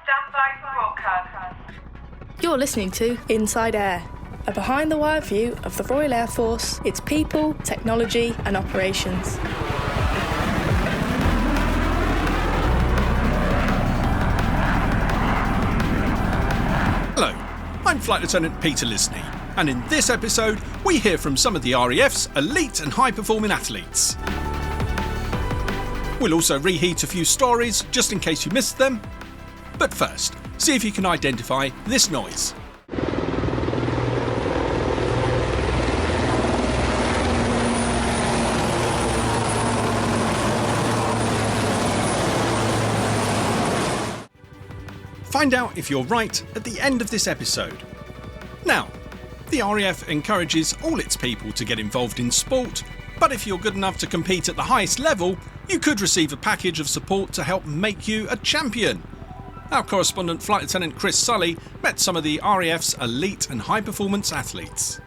Stand by for broadcast. You're listening to Inside Air, a behind-the-wire view of the Royal Air Force, its people, technology and operations. Hello, I'm Flight Lieutenant Peter Lisney, and in this episode we hear from some of the RAF's elite and high-performing athletes. We'll also reheat a few stories, just in case you missed them. But first, see if you can identify this noise. Find out if you're right at the end of this episode. Now, the RAF encourages all its people to get involved in sport, but if you're good enough to compete at the highest level, you could receive a package of support to help make you a champion. Our correspondent, Flight Lieutenant Chris Sully, met some of the RAF's elite and high-performance athletes.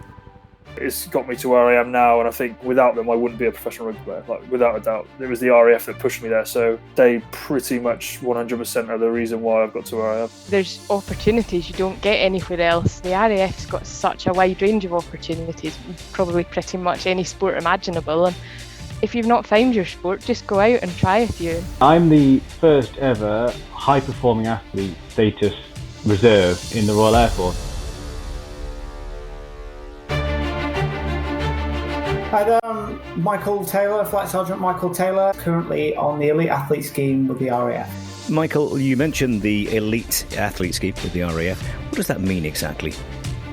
It's got me to where I am now, and I think without them I wouldn't be a professional rugby player, without a doubt. It was the RAF that pushed me there, so they pretty much 100% are the reason why I've got to where I am. There's opportunities you don't get anywhere else. The RAF's got such a wide range of opportunities, probably pretty much any sport imaginable, and if you've not found your sport, just go out and try a few. I'm the first ever high-performing athlete status reserve in the Royal Air Force. Hi there, I'm Michael Taylor, Flight Sergeant Michael Taylor, currently on the Elite Athlete Scheme with the RAF. Michael, you mentioned the Elite Athlete Scheme with the RAF. What does that mean exactly?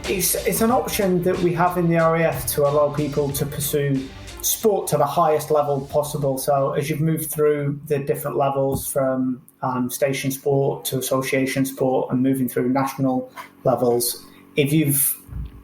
It's an option that we have in the RAF to allow people to pursue sport to the highest level possible. So as you've moved through the different levels from station sport to association sport and moving through national levels, if you've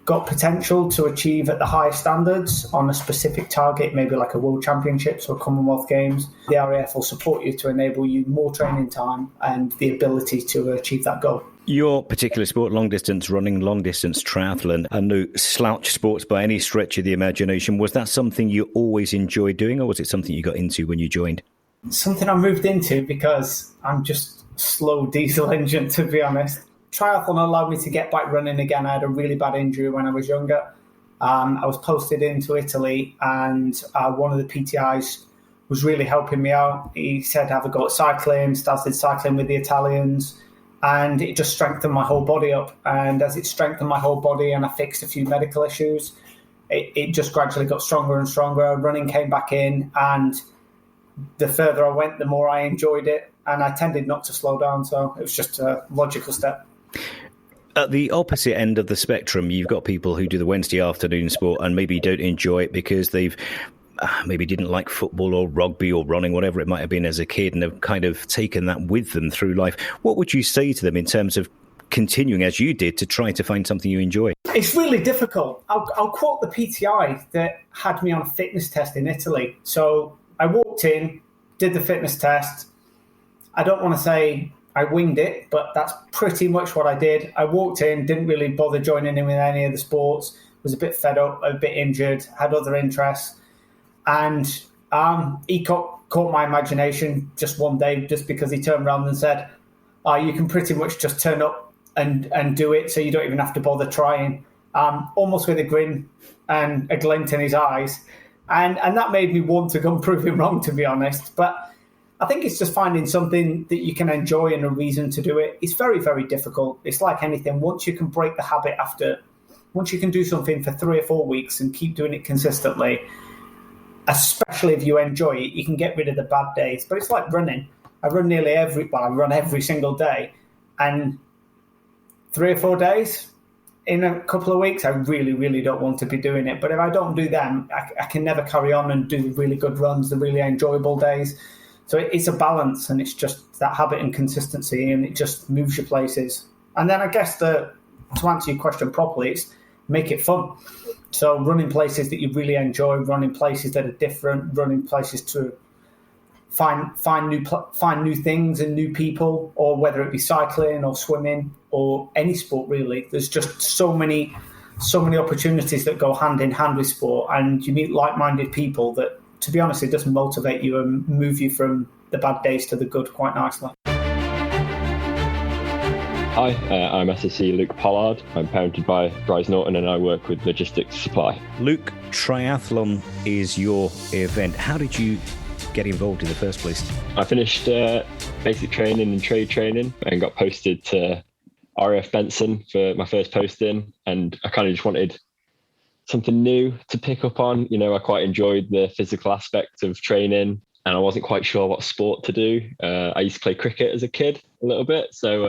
got potential to achieve at the highest standards on a specific target, maybe like a World Championships or Commonwealth Games, the RAF will support you to enable you more training time and the ability to achieve that goal. Your particular sport, long-distance running, long-distance triathlon, are no slouch sports by any stretch of the imagination. Was that something you always enjoyed doing, or was it something you got into when you joined? Something I moved into because I'm just slow diesel engine, to be honest. Triathlon allowed me to get back running again. I had a really bad injury when I was younger. I was posted into Italy, and one of the PTIs was really helping me out. He said, have a go at cycling, started cycling with the Italians, and it just strengthened my whole body up. And as it strengthened my whole body and I fixed a few medical issues, it just gradually got stronger and stronger. Running came back in, and the further I went, the more I enjoyed it. And I tended not to slow down, so it was just a logical step. At the opposite end of the spectrum, you've got people who do the Wednesday afternoon sport and maybe don't enjoy it because they've maybe didn't like football or rugby or running, whatever it might have been as a kid, and have kind of taken that with them through life. What would you say to them in terms of continuing, as you did, to try to find something you enjoy? It's really difficult. I'll quote the PTI that had me on a fitness test in Italy. So I walked in, did the fitness test. I don't want to say I winged it, but that's pretty much what I did. I walked in, didn't really bother joining in with any of the sports, was a bit fed up, a bit injured, had other interests. And he caught my imagination just one day, just because he turned around and said, you can pretty much just turn up and do it, so you don't even have to bother trying, almost with a grin and a glint in his eyes. And that made me want to go and prove him wrong, to be honest. But I think it's just finding something that you can enjoy and a reason to do it. It's very, very difficult. It's like anything. Once you can break the habit once you can do something for 3 or 4 weeks and keep doing it consistently, especially if you enjoy it, you can get rid of the bad days. But it's like running. I run I run every single day. And 3 or 4 days in a couple of weeks, I really, really don't want to be doing it. But if I don't do them, I can never carry on and do the really good runs, the really enjoyable days. So it's a balance, and it's just that habit and consistency, and it just moves you places. And then I guess to answer your question properly, it's make it fun. So running places that you really enjoy, running places that are different, running places to find new things and new people, or whether it be cycling or swimming or any sport really. There's just so many opportunities that go hand in hand with sport, and you meet like-minded people that, to be honest, it does motivate you and move you from the bad days to the good quite nicely. Hi, I'm SSC Luke Pollard. I'm parented by Bryce Norton and I work with Logistics Supply. Luke, triathlon is your event. How did you get involved in the first place? I finished basic training and trade training and got posted to RAF Benson for my first posting, and I kind of just wanted something new to pick up on. You know, I quite enjoyed the physical aspect of training and I wasn't quite sure what sport to do. I used to play cricket as a kid a little bit, so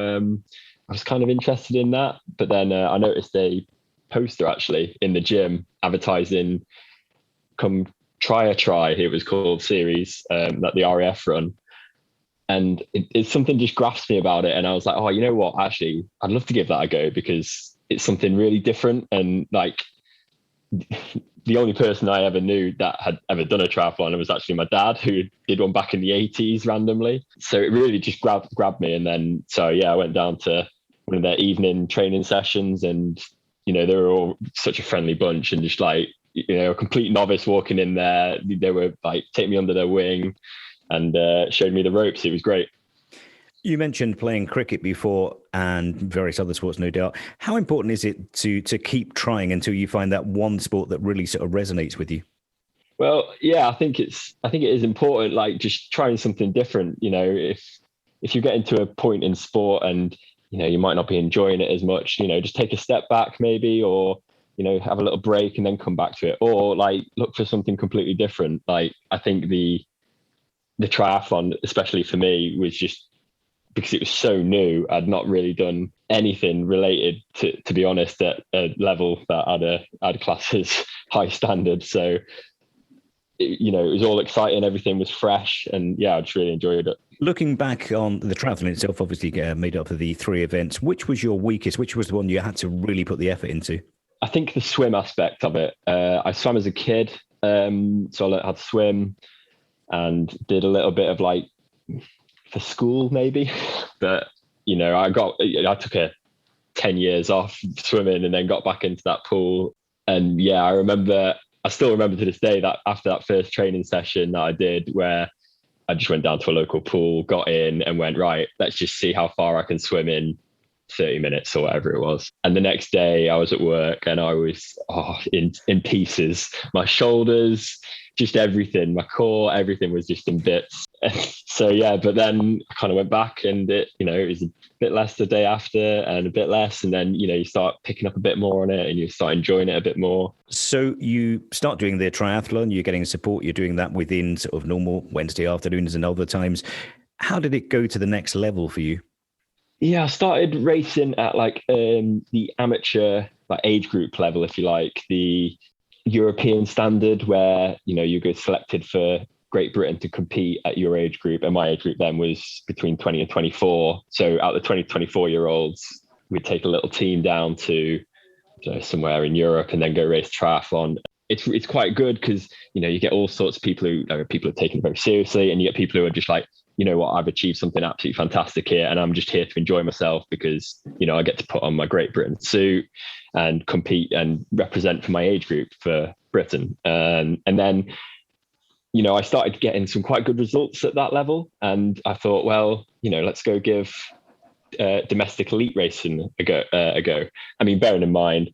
I was kind of interested in that. But then I noticed a poster actually in the gym advertising come Try a Try, it was called, series that the RAF run. And it's something just grasped me about it. And I was like, oh, you know what? Actually, I'd love to give that a go because it's something really different. And like the only person I ever knew that had ever done a triathlon was actually my dad, who did one back in the 80s randomly. So it really just grabbed me. And then, so yeah, I went down to one of their evening training sessions and, you know, they were all such a friendly bunch and just like, you know, a complete novice walking in there. They were like, take me under their wing and showed me the ropes. It was great. You mentioned playing cricket before and various other sports, no doubt. How important is it to keep trying until you find that one sport that really sort of resonates with you? Well, yeah, I think it is important, like just trying something different. You know, if you get into a point in sport and, you know, you might not be enjoying it as much, you know, just take a step back maybe, or, you know, have a little break and then come back to it, or like look for something completely different. Like I think the triathlon, especially for me, was just because it was so new. I'd not really done anything related to be honest, at a level that I'd class as high standard. So, you know, it was all exciting. Everything was fresh, and yeah, I just really enjoyed it. Looking back on the triathlon itself, obviously made up of the 3 events. Which was your weakest? Which was the one you had to really put the effort into? I think the swim aspect of it. I swam as a kid, so I learned how to swim and did a little bit of like for school maybe. But, you know, I took 10 years off swimming and then got back into that pool. And yeah, I still remember to this day that after that first training session that I did, where I just went down to a local pool, got in and went, right, let's just see how far I can swim in 30 minutes or whatever it was. And the next day I was at work and I was in pieces. My shoulders, just everything, my core, everything was just in bits. So yeah, but then I kind of went back and it was a bit less the day after and a bit less. And then, you know, you start picking up a bit more on it and you start enjoying it a bit more. So you start doing the triathlon, you're getting support, you're doing that within sort of normal Wednesday afternoons and other times. How did it go to the next level for you? Yeah, I started racing at like the amateur like age group level, if you like, the European standard, where, you know, you get selected for Great Britain to compete at your age group. And my age group then was between 20 and 24. So out of the 20 to 24-year-olds, we'd take a little team down to somewhere in Europe and then go race triathlon. It's quite good because, you know, you get all sorts of people who are taking it very seriously, and you get people who are just like, you know what, I've achieved something absolutely fantastic here and I'm just here to enjoy myself because, you know, I get to put on my Great Britain suit and compete and represent for my age group for Britain. And then, you know, I started getting some quite good results at that level. And I thought, well, you know, let's go give domestic elite racing a go. I mean, bearing in mind,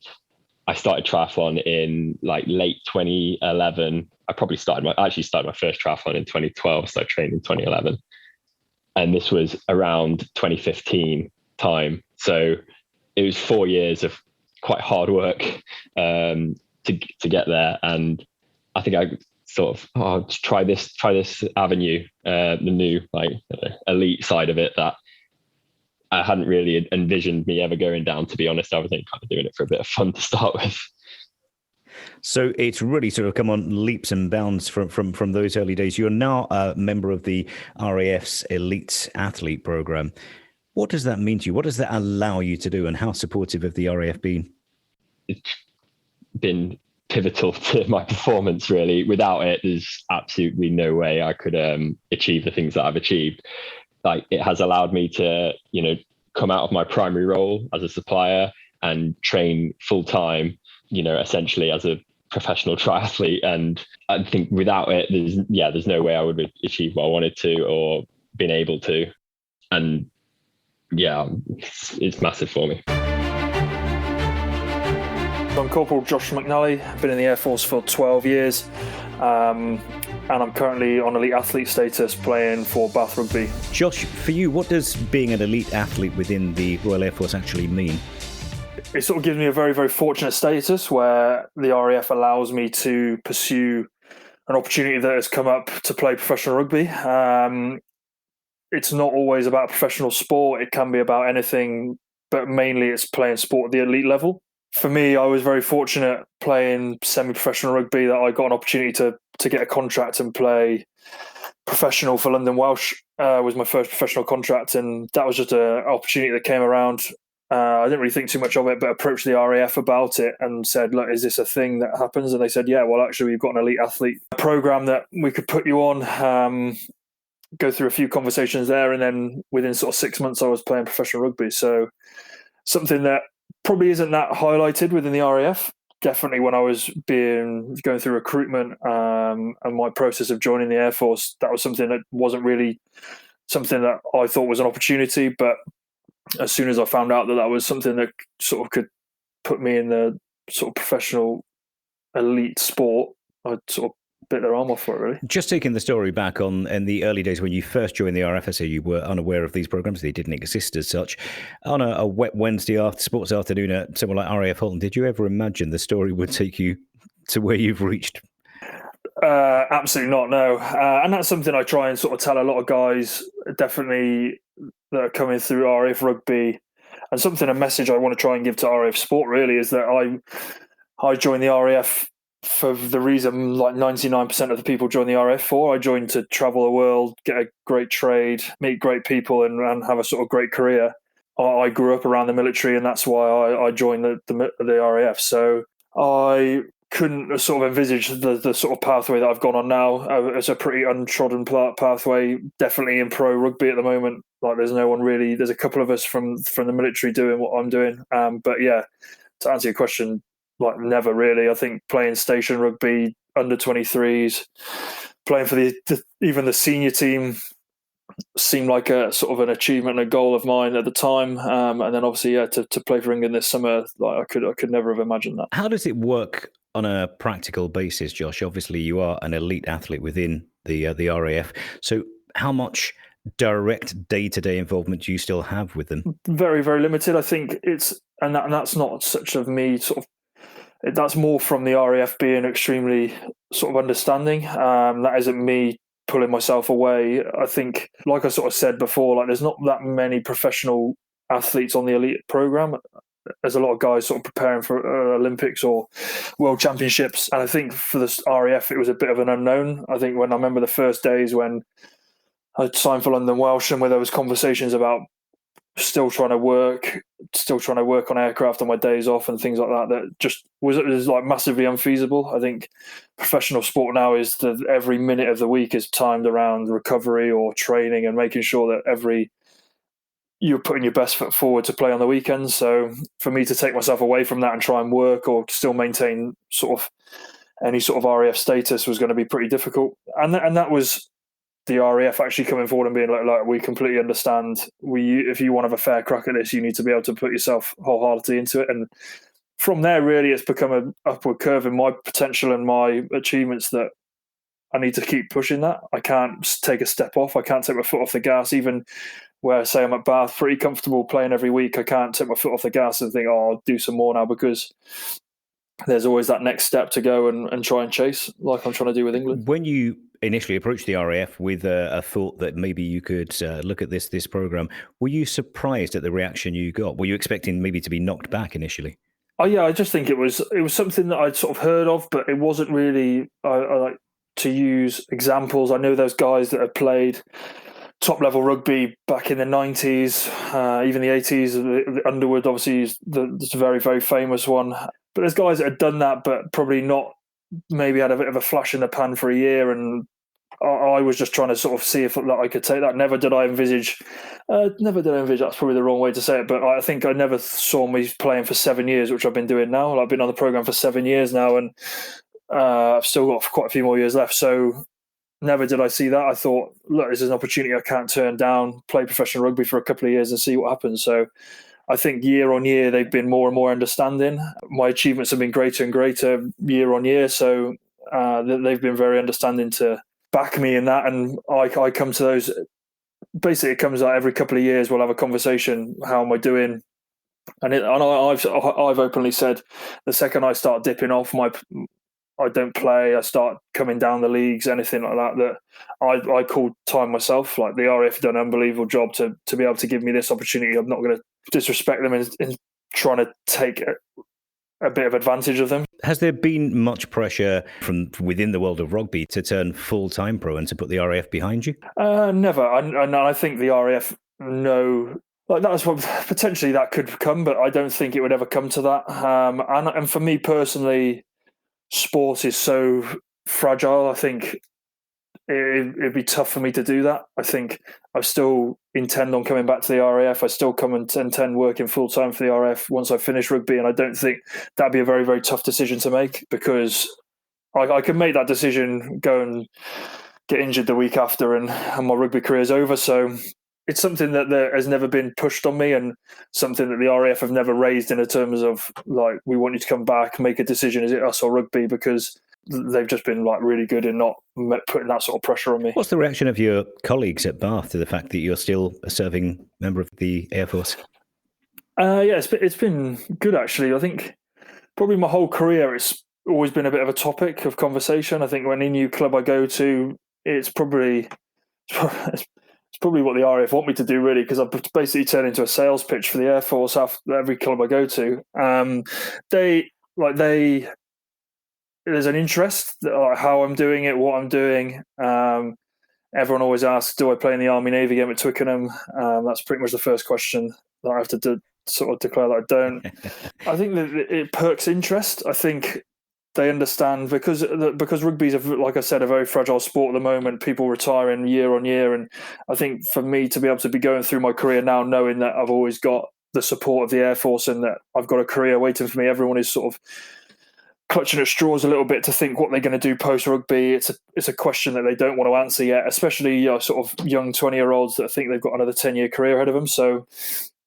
I started triathlon in like late 2011. I actually started my first triathlon in 2012, so I trained in 2011. And this was around 2015 time. So it was 4 years of quite hard work to get there. And I think I sort of, try this avenue, the new elite side of it that I hadn't really envisioned me ever going down, to be honest. I was kind of doing it for a bit of fun to start with. So it's really sort of come on leaps and bounds from those early days. You're now a member of the RAF's Elite Athlete Program. What does that mean to you? What does that allow you to do, and how supportive have the RAF been? It's been pivotal to my performance, really. Without it, there's absolutely no way I could achieve the things that I've achieved. Like, it has allowed me to, you know, come out of my primary role as a supplier and train full time, you know, essentially as a professional triathlete. And I think without it, there's no way I would have achieved what I wanted to or been able to. And yeah, it's massive for me. I'm Corporal Josh McNally. I've been in the Air Force for 12 years. And I'm currently on elite athlete status playing for Bath Rugby. Josh, for you, what does being an elite athlete within the Royal Air Force actually mean? It sort of gives me a very, very fortunate status where the RAF allows me to pursue an opportunity that has come up to play professional rugby. It's not always about professional sport. It can be about anything, but mainly it's playing sport at the elite level. For me, I was very fortunate playing semi-professional rugby that I got an opportunity to get a contract and play professional for London Welsh. Was my first professional contract, and that was just an opportunity that came around. I didn't really think too much of it, but approached the RAF about it and said, look, is this a thing that happens? And they said, yeah, well, actually, we've got an elite athlete program that we could put you on. Go through a few conversations there, and then within sort of 6 months, I was playing professional rugby. So something that probably isn't that highlighted within the RAF. Definitely when I was going through recruitment and my process of joining the Air Force, that was something that wasn't really something that I thought was an opportunity. But as soon as I found out that that was something that sort of could put me in the sort of professional elite sport, I sort of bit their arm off for it, really. Just taking the story back on in the early days when you first joined the RAF, so you were unaware of these programs, they didn't exist as such. On a wet Wednesday sports afternoon at somewhere like RAF Holton, did you ever imagine the story would take you to where you've reached? Absolutely not, no. And that's something I try and sort of tell a lot of guys, definitely, that are coming through RAF rugby. And a message I want to try and give to RAF sport, really, is that I joined the RAF for the reason like 99% of the people join the RAF for. I joined to travel the world, get a great trade, meet great people, and have a sort of great career. I grew up around the military, and that's why I joined the RAF. So I couldn't sort of envisage the sort of pathway that I've gone on now. It's a pretty untrodden pathway, definitely in pro rugby at the moment. Like there's no one really, there's a couple of us from the military doing what I'm doing. But yeah, to answer your question, like never really. I think playing station rugby, under 23s, playing for even the senior team seemed like a sort of an achievement and a goal of mine at the time. And then obviously, yeah, to play for England this summer, like I could never have imagined that. How does it work on a practical basis, Josh? Obviously, you are an elite athlete within the RAF. So how much direct day-to-day involvement do you still have with them? Very, very limited. I think that's not such of me sort of. That's more from the RAF being extremely sort of understanding. That isn't me pulling myself away. I think, like I sort of said before, like there's not that many professional athletes on the elite program. There's a lot of guys sort of preparing for Olympics or World Championships. And I think for the RAF, it was a bit of an unknown. I think when I remember the first days when I signed for London Welsh and where there was conversations about still trying to work on aircraft on my days off and things like that just was like massively unfeasible. I think professional sport now is that every minute of the week is timed around recovery or training and making sure that you're putting your best foot forward to play on the weekends. So for me to take myself away from that and try and work or still maintain sort of any sort of RAF status was going to be pretty difficult. And that was the RAF actually coming forward and being like we completely understand. If you want to have a fair crack at this, you need to be able to put yourself wholeheartedly into it. And from there, really, it's become an upward curve in my potential and my achievements that I need to keep pushing that. I can't take a step off. I can't take my foot off the gas, even where, say, I'm at Bath, pretty comfortable playing every week. I can't take my foot off the gas and think, I'll do some more now, because there's always that next step to go and try and chase, like I'm trying to do with England. When you initially approached the RAF with a thought that maybe you could look at this program, were you surprised at the reaction you got? Were you expecting maybe to be knocked back initially? Oh yeah, I just think it was something that I'd sort of heard of, but it wasn't really. I like to use examples. I know those guys that had played top level rugby back in the 90s, even the 80s. Underwood obviously is the very, very famous one. But there's guys that had done that, but probably not. Maybe had a bit of a flash in the pan for a year, and I was just trying to sort of see if I could take that. Never did I envisage. That's probably the wrong way to say it, but I think I never saw me playing for 7 years, which I've been doing now. I've been on the program for 7 years now, and I've still got quite a few more years left. So never did I see that. I thought, look, this is an opportunity I can't turn down, play professional rugby for a couple of years and see what happens. So I think year on year, they've been more and more understanding. My achievements have been greater and greater year on year. So they've been very understanding to back me in that. And I come to those, basically it comes out every couple of years, we'll have a conversation. How am I doing? And I've openly said the second I start dipping off, I don't play, I start coming down the leagues, anything like that I call time myself. Like the RAF have done an unbelievable job to be able to give me this opportunity. I'm not going to disrespect them in trying to take a bit of advantage of them. Has there been much pressure from within the world of rugby to turn full-time pro and to put the RAF behind you? Never. And I think the RAF know, like that's what potentially that could come, but I don't think it would ever come to that. And for me personally, sport is so fragile. I think it'd be tough for me to do that. I think I still intend on coming back to the RAF. I still come and intend working full time for the RAF once I finish rugby, and I don't think that'd be a very, very tough decision to make, because I can make that decision, go and get injured the week after, and my rugby career is over. So it's something that has never been pushed on me, and something that the RAF have never raised in terms of like, we want you to come back, make a decision, is it us or rugby? Because they've just been like really good in not putting that sort of pressure on me. What's the reaction of your colleagues at Bath to the fact that you're still a serving member of the Air Force? It's been good actually. I think probably my whole career it's always been a bit of a topic of conversation. I think when any new club I go to, it's probably what the RAF want me to do, really, because I've basically turned into a sales pitch for the Air Force after every club I go to. There's an interest, how I'm doing it, what I'm doing. Everyone always asks, do I play in the Army Navy game at Twickenham? That's pretty much the first question that I have to sort of declare that I don't. I think that it perks interest. I think they understand because rugby is, like I said, a very fragile sport at the moment. People retiring year on year, and I think for me to be able to be going through my career now, knowing that I've always got the support of the Air Force and that I've got a career waiting for me, everyone is sort of clutching at straws a little bit to think what they're going to do post rugby. It's a question that they don't want to answer yet, especially sort of young 20-year-olds that think they've got another 10-year career ahead of them. So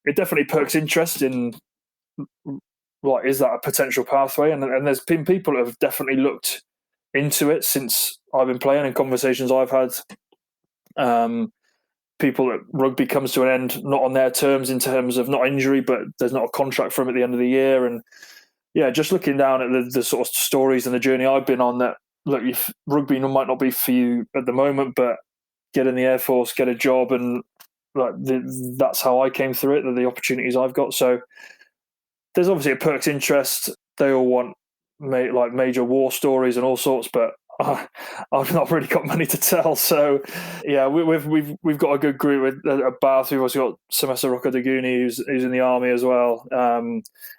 it definitely perks interest in, like, is that a potential pathway? And there's been people that have definitely looked into it since I've been playing, and conversations I've had. People that rugby comes to an end, not on their terms in terms of not injury, but there's not a contract for them at the end of the year. And yeah, just looking down at the sort of stories and the journey I've been on, that look, if rugby might not be for you at the moment, but get in the Air Force, get a job, and like that's how I came through it. The opportunities I've got. So there's obviously a perks interest. They all want like major war stories and all sorts, but I've not really got money to tell. So yeah, we've got a good group at Bath. We've also got Semester Rokodaguni, who's in the army as well.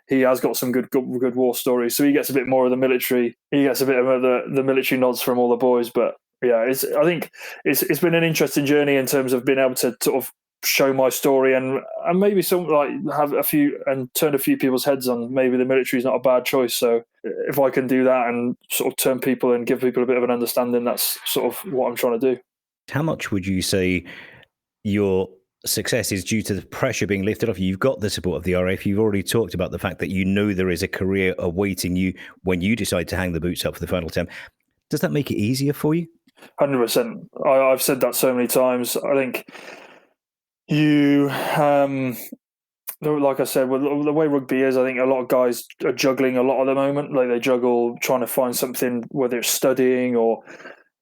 He has got some good war stories, so he gets a bit more of the military. He gets a bit of the military nods from all the boys. But yeah, I think it's been an interesting journey in terms of being able to sort of show my story and maybe some like have a few and turn a few people's heads on maybe the military is not a bad choice. So if I can do that and sort of turn people and give people a bit of an understanding, that's sort of what I'm trying to do. How much would you say your success is due to the pressure being lifted off you? You've got the support of the RAF. You've already talked about the fact that you know there is a career awaiting you when you decide to hang the boots up for the final term. Does that make it easier for you? 100%. I've said that so many times. I think you, like I said, with the way rugby is, I think a lot of guys are juggling a lot at the moment. Like they juggle trying to find something, whether it's studying or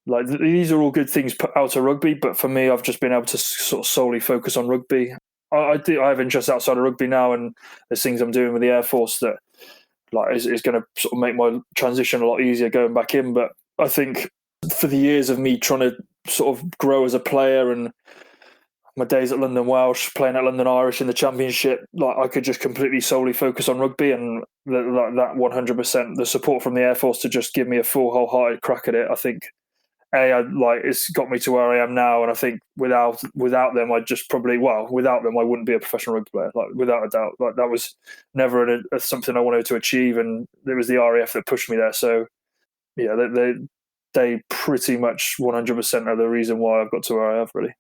like these are all good things put out of rugby. But for me, I've just been able to sort of solely focus on rugby. I have interests outside of rugby now, and there's things I'm doing with the Air Force that like is going to sort of make my transition a lot easier going back in. But I think for the years of me trying to sort of grow as a player and my days at London Welsh, playing at London Irish in the Championship, like I could just completely solely focus on rugby, and that 100%, the support from the Air Force to just give me a full wholehearted crack at it. I think it's got me to where I am now, and I think without them, without them I wouldn't be a professional rugby player, like without a doubt. Like that was never something I wanted to achieve, and it was the RAF that pushed me there. So yeah, they pretty much 100% are the reason why I've got to where I have, really.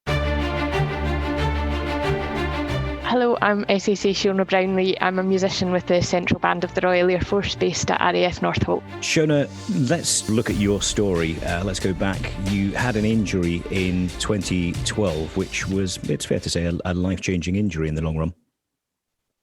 Hello, I'm SAC Seana Brownlee. I'm a musician with the Central Band of the Royal Air Force based at RAF Northolt. Seana, let's look at your story. Let's go back. You had an injury in 2012, which was, it's fair to say, a life-changing injury in the long run.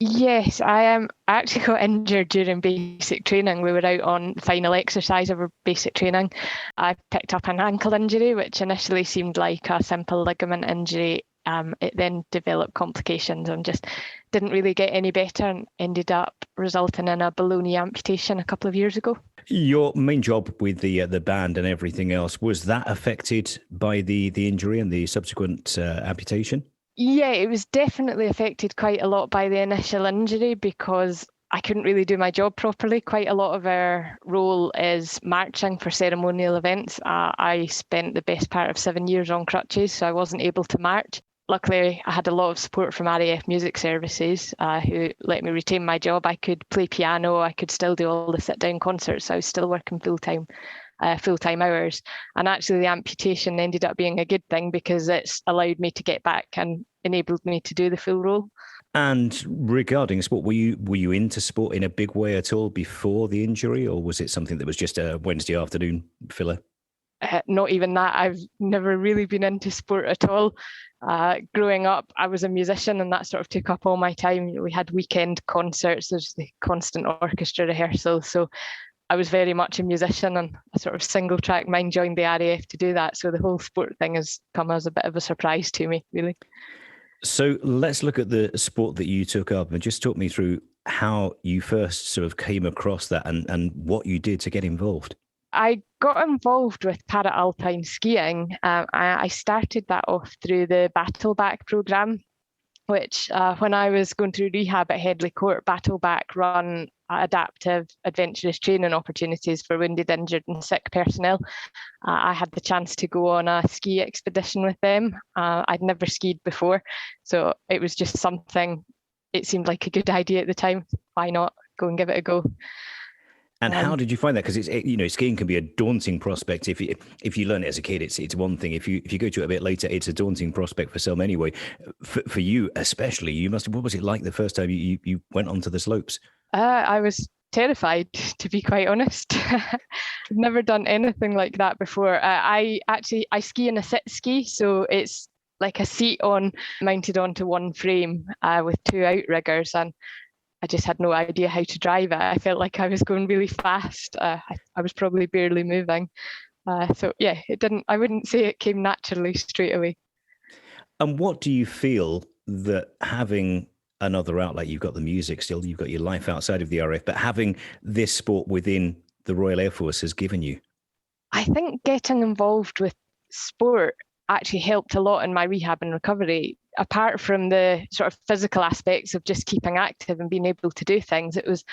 Yes, I actually got injured during basic training. We were out on final exercise of our basic training. I picked up an ankle injury, which initially seemed like a simple ligament injury. It then developed complications and just didn't really get any better and ended up resulting in a below knee amputation a couple of years ago. Your main job with the band and everything else, was that affected by the injury and the subsequent amputation? Yeah, it was definitely affected quite a lot by the initial injury because I couldn't really do my job properly. Quite a lot of our role is marching for ceremonial events. I spent the best part of 7 years on crutches, so I wasn't able to march. Luckily, I had a lot of support from RAF Music Services who let me retain my job. I could play piano, I could still do all the sit-down concerts, so I was still working full-time hours. And actually the amputation ended up being a good thing because it's allowed me to get back and enabled me to do the full role. And regarding sport, were you into sport in a big way at all before the injury, or was it something that was just a Wednesday afternoon filler? Not even that. I've never really been into sport at all. Growing up, I was a musician and that sort of took up all my time. We had weekend concerts, there's the constant orchestra rehearsal. So I was very much a musician and a sort of single track mind joined the RAF to do that. So the whole sport thing has come as a bit of a surprise to me, really. So let's look at the sport that you took up and just talk me through how you first sort of came across that and what you did to get involved. I got involved with para-alpine skiing. I started that off through the Battleback programme, which when I was going through rehab at Headley Court, Battleback run adaptive, adventurous training opportunities for wounded, injured and sick personnel. I had the chance to go on a ski expedition with them. I'd never skied before, so it was just something, it seemed like a good idea at the time. Why not go and give it a go? And how did you find that? Because skiing can be a daunting prospect. If you learn it as a kid, it's one thing. If you go to it a bit later, it's a daunting prospect for some anyway. For you especially, what was it like the first time you went onto the slopes? I was terrified, to be quite honest. I've never done anything like that before. I ski in a sit ski, so it's like a seat mounted onto one frame with two outriggers, and I just had no idea how to drive it. I felt like I was going really fast. I was probably barely moving. So yeah, I wouldn't say it came naturally straight away. And what do you feel that having another outlet, you've got the music still, you've got your life outside of the RAF, but having this sport within the Royal Air Force has given you? I think getting involved with sport actually helped a lot in my rehab and recovery. Apart from the sort of physical aspects of just keeping active and being able to do things, it was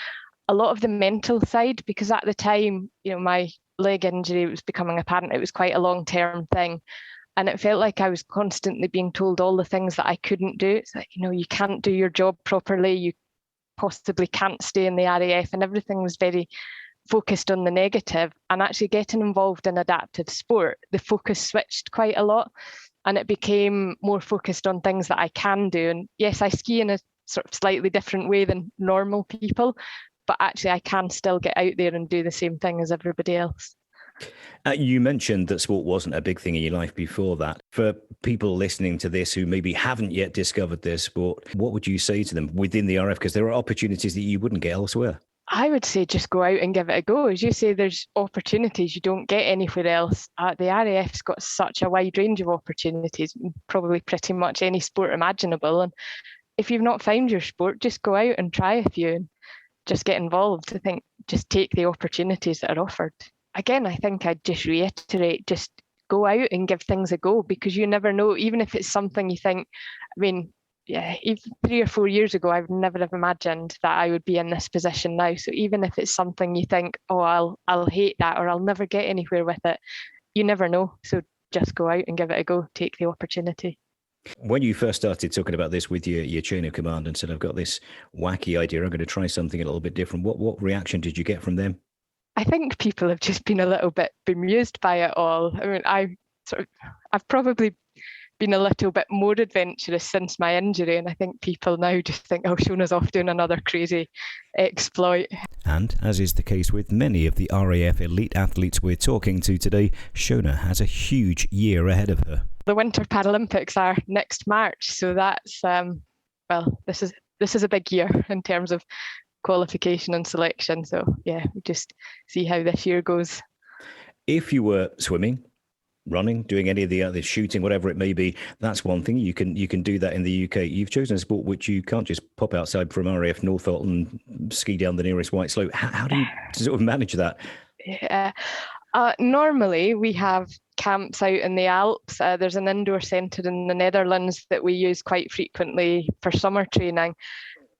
a lot of the mental side, because at the time, my leg injury was becoming apparent. It was quite a long-term thing. And it felt like I was constantly being told all the things that I couldn't do. It's like, you can't do your job properly. You possibly can't stay in the RAF, and everything was very focused on the negative. And actually getting involved in adaptive sport, the focus switched quite a lot. And it became more focused on things that I can do. And yes, I ski in a sort of slightly different way than normal people, but actually I can still get out there and do the same thing as everybody else. You mentioned that sport wasn't a big thing in your life before that. For people listening to this who maybe haven't yet discovered their sport, what would you say to them within the RF? Because there are opportunities that you wouldn't get elsewhere. I would say just go out and give it a go. As you say, there's opportunities you don't get anywhere else. The RAF's got such a wide range of opportunities, probably pretty much any sport imaginable. And if you've not found your sport, just go out and try a few and just get involved. I think just take the opportunities that are offered. Again, I think I'd just reiterate, just go out and give things a go, because you never know, even if it's something you think, even 3 or 4 years ago, I would never have imagined that I would be in this position now. So even if it's something you think, oh, I'll hate that, or I'll never get anywhere with it, you never know. So just go out and give it a go, take the opportunity. When you first started talking about this with your chain of command and said, I've got this wacky idea, I'm going to try something a little bit different, what reaction did you get from them? I think people have just been a little bit bemused by it all. I mean, I've probably been a little bit more adventurous since my injury, and I think people now just think, oh, Seana's off doing another crazy exploit. And, as is the case with many of the RAF elite athletes we're talking to today, Seana has a huge year ahead of her. The Winter Paralympics are next March, so that's, this is a big year in terms of qualification and selection. So, yeah, we just see how this year goes. If you were swimming, running, doing any of the other shooting, whatever it may be, that's one thing. You can do that in the UK. You've chosen a sport which you can't just pop outside from RAF Northolt and ski down the nearest white slope. How do you sort of manage that? Yeah. Normally, we have camps out in the Alps. There's an indoor centre in the Netherlands that we use quite frequently for summer training.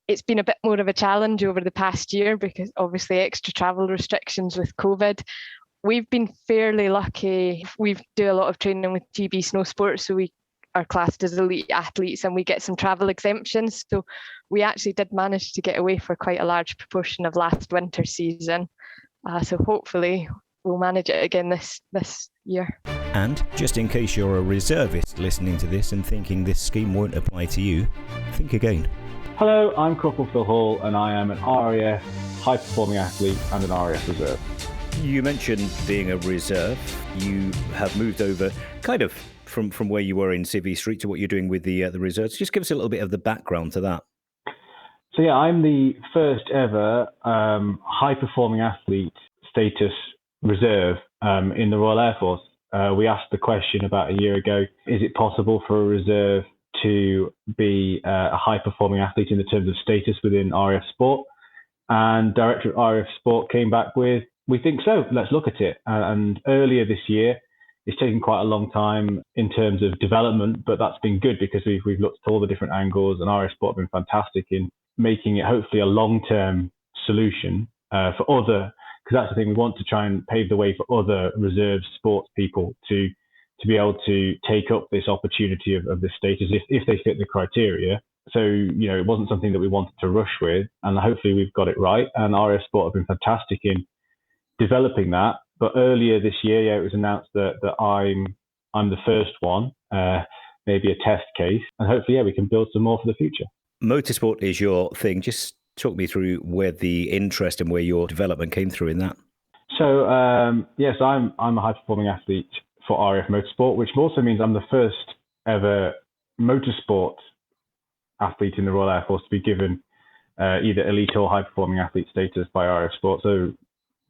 It's been a bit more of a challenge over the past year because obviously extra travel restrictions with COVID. We've been fairly lucky. We do a lot of training with GB Snow Sports, so we are classed as elite athletes and we get some travel exemptions. So we actually did manage to get away for quite a large proportion of last winter season. So hopefully we'll manage it again this year. And just in case you're a reservist listening to this and thinking this scheme won't apply to you, think again. Hello, I'm Corporal Phil Hall and I am an RAF high-performing athlete and an RAF reserve. You mentioned being a reserve. You have moved over kind of from where you were in Civvy Street to what you're doing with the reserves. Just give us a little bit of the background to that. So yeah, I'm the first ever high-performing athlete status reserve in the Royal Air Force. We asked the question about a year ago, is it possible for a reserve to be a high-performing athlete in the terms of status within RAF Sport? And Director of RAF Sport came back with, we think so, let's look at it. And earlier this year, it's taken quite a long time in terms of development, but that's been good because we've looked at all the different angles and RAF Sport have been fantastic in making it hopefully a long-term solution for other, because that's the thing, we want to try and pave the way for other reserve sports people to be able to take up this opportunity of this status if they fit the criteria. So, you know, it wasn't something that we wanted to rush with, and hopefully we've got it right. And RAF Sport have been fantastic in developing that. But earlier this year, it was announced that I'm the first one, maybe a test case, and hopefully, we can build some more for the future. Motorsport is your thing. Just talk me through where the interest and where your development came through in that. So, yes, I'm a high-performing athlete for RAF Motorsport, which also means I'm the first ever motorsport athlete in the Royal Air Force to be given either elite or high-performing athlete status by RAF Sport. So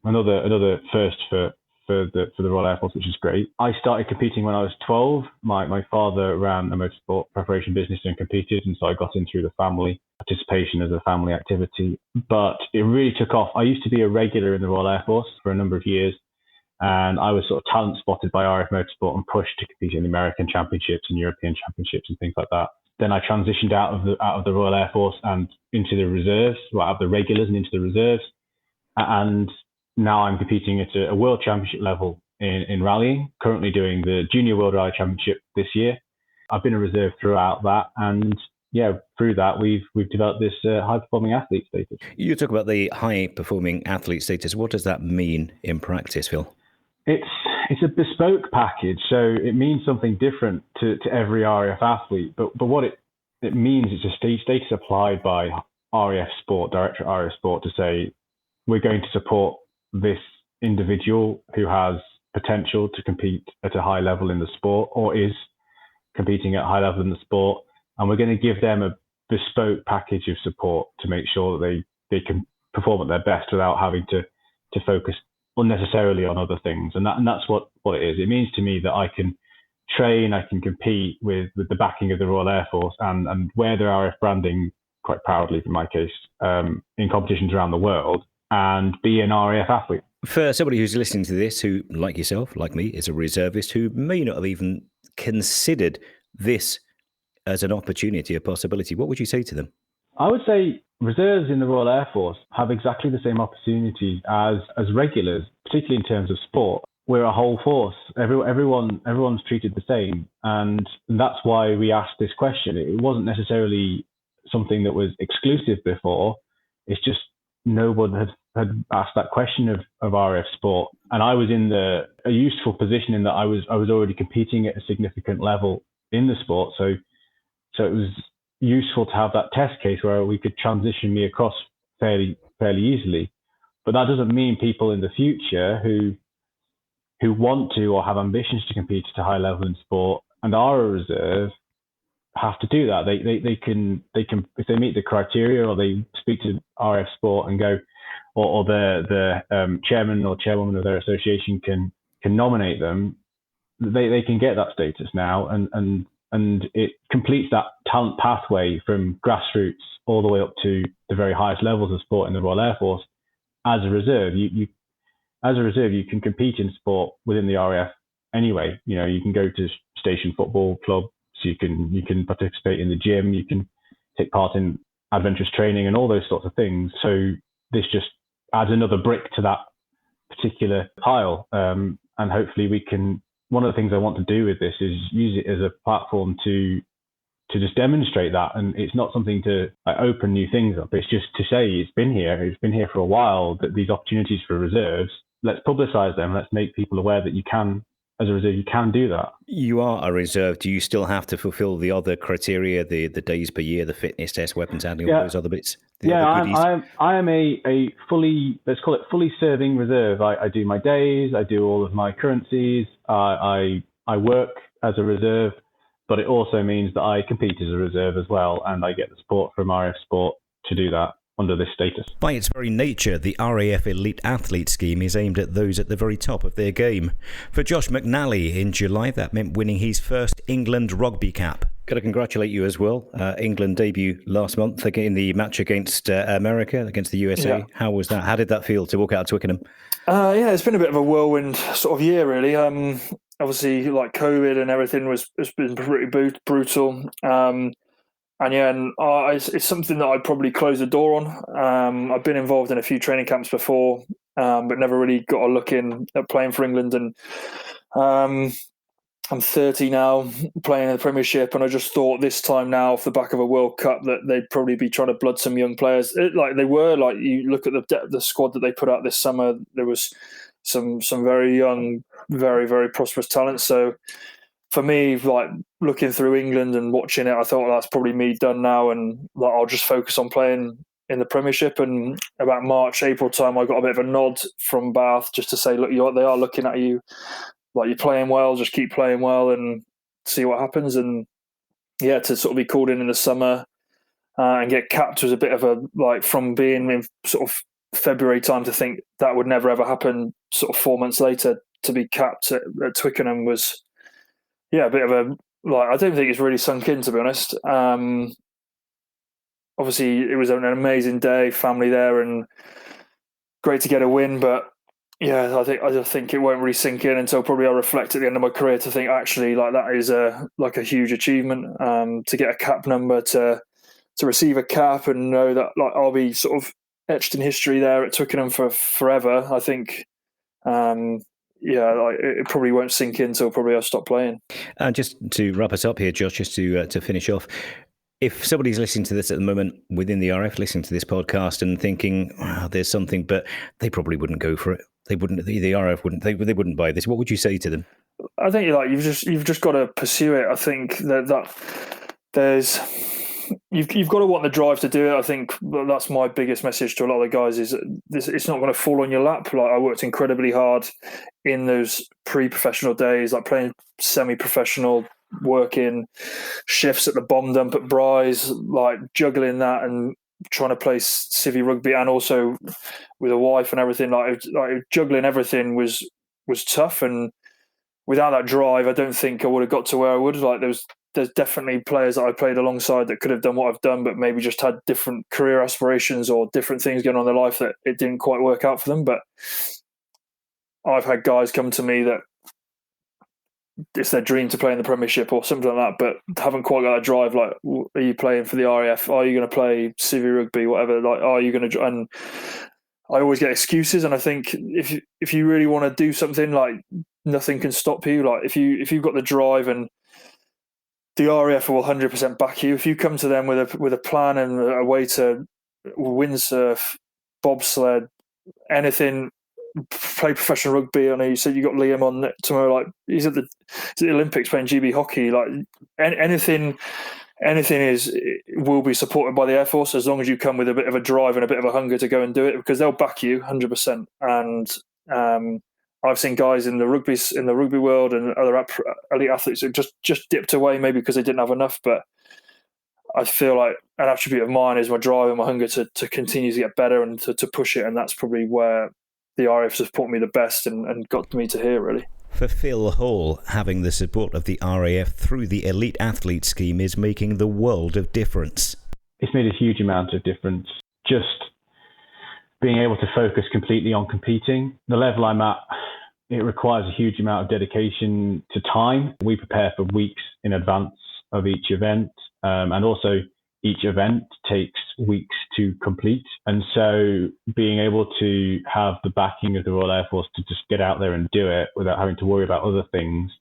another first for the Royal Air Force, which is great. I started competing when I was 12. My father ran a motorsport preparation business and competed, and so I got in through the family participation as a family activity. But it really took off. I used to be a regular in the Royal Air Force for a number of years, and I was sort of talent spotted by RAF Motorsport and pushed to compete in the American Championships and European Championships and things like that. Then I transitioned out of the Royal Air Force and into the reserves, out of the regulars and into the reserves, and now I'm competing at a World Championship level in rallying, currently doing the Junior World Rally Championship this year. I've been a reserve throughout that, and through that we've developed this high-performing athlete status. You talk about the high-performing athlete status. What does that mean in practice, Phil? It's a bespoke package, so it means something different to every RAF athlete. But what it means is a status applied by RAF Sport, Director of RAF Sport, to say we're going to support this individual who has potential to compete at a high level in the sport or is competing at a high level in the sport, and we're going to give them a bespoke package of support to make sure that they can perform at their best without having to focus unnecessarily on other things. And that's what it is. It means to me that I can train, I can compete with the backing of the Royal Air Force and wear the RAF branding quite proudly, in my case, in competitions around the world, and be an RAF athlete. For somebody who's listening to this, who, like yourself, like me, is a reservist, who may not have even considered this as an opportunity, a possibility, what would you say to them? I would say reserves in the Royal Air Force have exactly the same opportunity as regulars, particularly in terms of sport. We're a whole force. Everyone's treated the same. And that's why we asked this question. It wasn't necessarily something that was exclusive before. It's just no one had asked that question of RAF sport. And I was in a useful position in that I was already competing at a significant level in the sport. So it was useful to have that test case where we could transition me across fairly easily. But that doesn't mean people in the future who want to or have ambitions to compete at a high level in sport and are a reserve have to do that. They can if they meet the criteria, or they speak to RAF Sport and go, or the chairman or chairwoman of their association can nominate them. They can get that status now, and it completes that talent pathway from grassroots all the way up to the very highest levels of sport in the Royal Air Force. As a reserve, you can compete in sport within the RAF anyway. You can go to station football club, so you can participate in the gym, you can take part in adventurous training and all those sorts of things. So this just adds another brick to that particular pile, and hopefully we can. One of the things I want to do with this is use it as a platform to just demonstrate that, and it's not something to open new things up. It's just to say it's been here for a while, that these opportunities for reserves, let's publicise them, let's make people aware that you can, as a reserve, you can do that. You are a reserve. Do you still have to fulfil the other criteria, the days per year, the fitness test, weapons handling, all those other bits? I am a fully, let's call it fully serving reserve. I do my days, I do all of my currencies, I work as a reserve, but it also means that I compete as a reserve as well, and I get the support from RAF Sport to do that under this status. By its very nature, the RAF Elite Athlete Scheme is aimed at those at the very top of their game. For Josh McNally in July, that meant winning his first England rugby cap. Got to congratulate you as well. England debut last month in the match against America, against the USA. Yeah. How was that? How did that feel to walk out of Twickenham? It's been a bit of a whirlwind sort of year, really. Obviously, like COVID and everything has been pretty brutal. It's something that I'd probably close the door on. I've been involved in a few training camps before, but never really got a look in at playing for England. And I'm 30 now, playing in the Premiership, and I just thought this time now, off the back of a World Cup, that they'd probably be trying to blood some young players. You look at the depth of the squad that they put out this summer, there was some very young, very, very prosperous talent. So for me, like looking through England and watching it, I thought that's probably me done now, and I'll just focus on playing in the Premiership. And about March, April time, I got a bit of a nod from Bath just to say, look, they are looking at you. Like, you're playing well, just keep playing well and see what happens. And to sort of be called in the summer and get capped was a bit of a, from being in sort of February time to think that would never ever happen, sort of 4 months later to be capped at Twickenham was, a bit of a, I don't think it's really sunk in, to be honest. Obviously, it was an amazing day, family there, and great to get a win, but I think it won't really sink in until probably I'll reflect at the end of my career to think actually that is a huge achievement, to get a cap number, to receive a cap and know that I'll be sort of etched in history there at Twickenham for forever. I think it probably won't sink in until probably I'll stop playing. And just to wrap us up here, Josh, just to finish off, if somebody's listening to this at the moment within the RF, listening to this podcast and thinking, there's something, but they probably wouldn't go for it. They wouldn't. The RF wouldn't. They wouldn't buy this. What would you say to them? I think you've just got to pursue it. I think that there's you've got to want the drive to do it. I think that's my biggest message to a lot of the guys is it's not going to fall on your lap. I worked incredibly hard in those pre-professional days, playing semi-professional, working shifts at the bomb dump at Bryce, juggling that and trying to play civvy rugby, and also with a wife and everything. Juggling everything was tough, and without that drive, I don't think I would have got to where I would. There's definitely players that I played alongside that could have done what I've done, but maybe just had different career aspirations or different things going on in their life that it didn't quite work out for them. But I've had guys come to me that it's their dream to play in the Premiership or something like that, but haven't quite got that drive. Are you playing for the RAF? Are you going to play civvy rugby? Whatever. Are you going to? And I always get excuses, and I think if you really want to do something, nothing can stop you. If you've got the drive, and the RAF will 100% back you. If you come to them with a plan and a way to windsurf bobsled, anything. Play professional rugby. I know you said you got Liam on tomorrow. Like he's at the Olympics playing GB hockey. Like anything will be supported by the Air Force as long as you come with a bit of a drive and a bit of a hunger to go and do it, because they'll back you 100%. And I've seen guys in the rugby world and other elite athletes who just dipped away, maybe because they didn't have enough. But I feel like an attribute of mine is my drive and my hunger to continue to get better and to push it, and that's probably where the RAF have taught me the best and got me to here, really. For Phil Hall, having the support of the RAF through the Elite Athlete Scheme is making the world of difference. It's made a huge amount of difference. Just being able to focus completely on competing. The level I'm at, it requires a huge amount of dedication to time. We prepare for weeks in advance of each event, and also each event takes weeks to complete. And so being able to have the backing of the Royal Air Force to just get out there and do it without having to worry about other things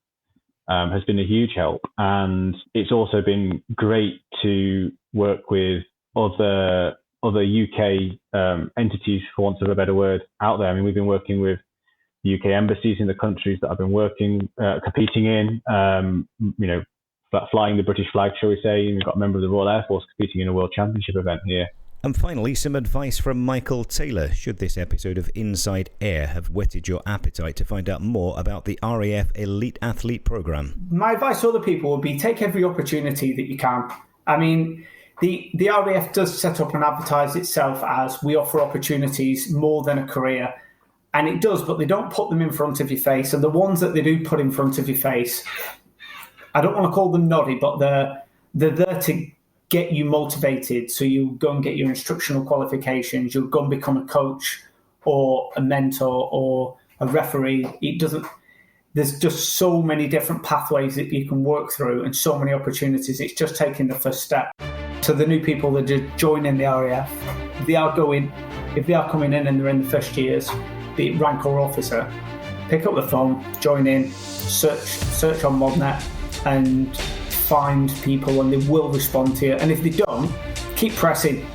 has been a huge help. And it's also been great to work with other UK entities, for want of a better word, out there. I mean, we've been working with the UK embassies in the countries that I've been competing in, flying the British flag, shall we say. We've got a member of the Royal Air Force competing in a World Championship event here. And finally, some advice from Michael Taylor. Should this episode of Inside Air have whetted your appetite to find out more about the RAF Elite Athlete Programme? My advice to other people would be take every opportunity that you can. I mean, the RAF does set up and advertise itself as we offer opportunities more than a career. And it does, but they don't put them in front of your face. And the ones that they do put in front of your face, I don't want to call them noddy, but they're there to get you motivated. So you go and get your instructional qualifications, you'll go and become a coach or a mentor or a referee. There's just so many different pathways that you can work through and so many opportunities. It's just taking the first step. To the new people that are joining the RAF, if they are coming in and they're in the first years, be it rank or officer, pick up the phone, join in, search on ModNet and find people, and they will respond to you. And if they don't, keep pressing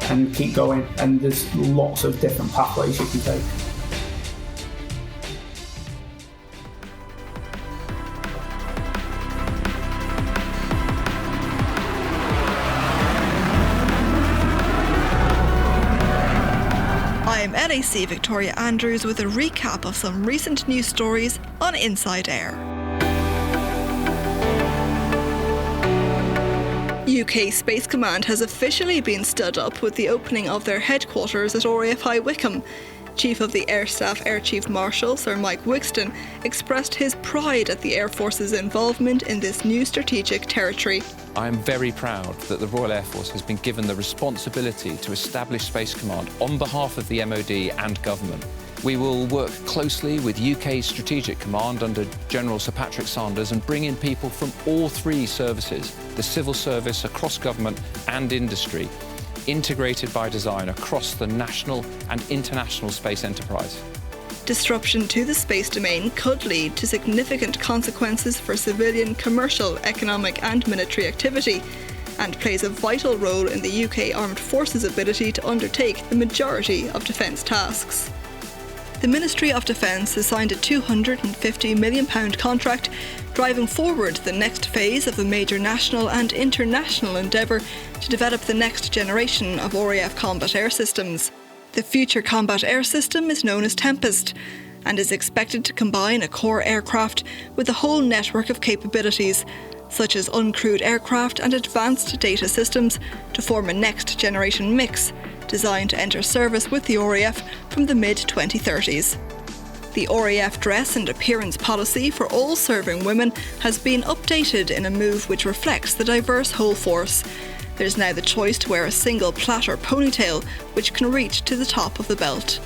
and keep going. And there's lots of different pathways you can take. I'm NAC Victoria Andrews with a recap of some recent news stories on Inside Air. UK Space Command has officially been stood up with the opening of their headquarters at RAF High Wycombe. Chief of the Air Staff Air Chief Marshal Sir Mike Wixton expressed his pride at the Air Force's involvement in this new strategic territory. I am very proud that the Royal Air Force has been given the responsibility to establish Space Command on behalf of the MOD and government. We will work closely with UK Strategic Command under General Sir Patrick Sanders and bring in people from all three services, the civil service, across government and industry, integrated by design across the national and international space enterprise. Disruption to the space domain could lead to significant consequences for civilian, commercial, economic and military activity, and plays a vital role in the UK Armed Forces' ability to undertake the majority of defence tasks. The Ministry of Defence has signed a £250 million contract driving forward the next phase of a major national and international endeavour to develop the next generation of RAF combat air systems. The future combat air system is known as Tempest and is expected to combine a core aircraft with a whole network of capabilities, such as uncrewed aircraft and advanced data systems, to form a next generation mix designed to enter service with the RAF from the mid-2030s. The RAF dress and appearance policy for all serving women has been updated in a move which reflects the diverse whole force. There's now the choice to wear a single plait or ponytail, which can reach to the top of the belt.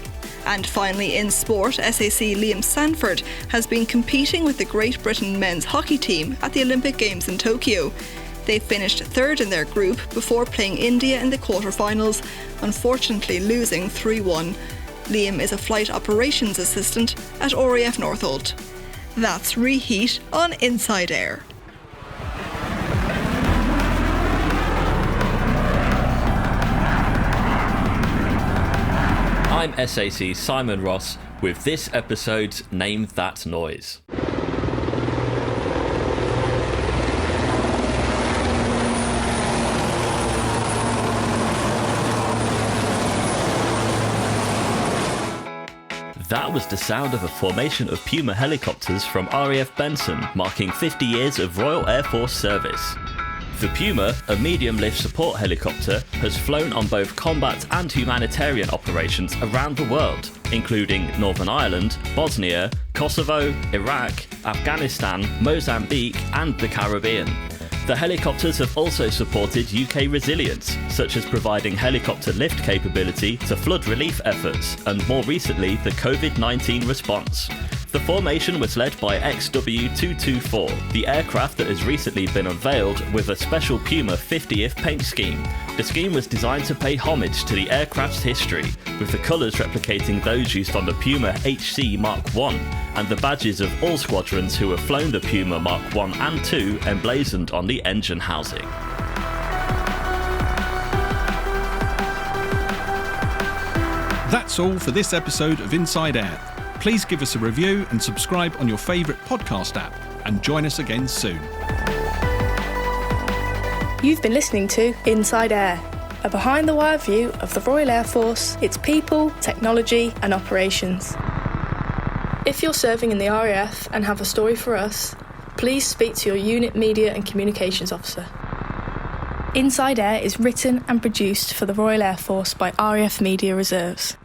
And finally, in sport, SAC Liam Sanford has been competing with the Great Britain men's hockey team at the Olympic Games in Tokyo. They finished third in their group before playing India in the quarter-finals, unfortunately losing 3-1. Liam is a flight operations assistant at RAF Northolt. That's Reheat on Inside Air. SAC Simon Ross with this episode's Name That Noise. That was the sound of a formation of Puma helicopters from RAF Benson, marking 50 years of Royal Air Force service. The Puma, a medium-lift support helicopter, has flown on both combat and humanitarian operations around the world, including Northern Ireland, Bosnia, Kosovo, Iraq, Afghanistan, Mozambique and the Caribbean. The helicopters have also supported UK resilience, such as providing helicopter lift capability to flood relief efforts and more recently the COVID-19 response. The formation was led by XW224, the aircraft that has recently been unveiled with a special Puma 50th paint scheme. The scheme was designed to pay homage to the aircraft's history, with the colours replicating those used on the Puma HC Mark I, and the badges of all squadrons who have flown the Puma Mark I and II emblazoned on the engine housing. That's all for this episode of Inside Air. Please give us a review and subscribe on your favourite podcast app, and join us again soon. You've been listening to Inside Air, a behind-the-wire view of the Royal Air Force, its people, technology and operations. If you're serving in the RAF and have a story for us, please speak to your unit media and communications officer. Inside Air is written and produced for the Royal Air Force by RAF Media Reserves.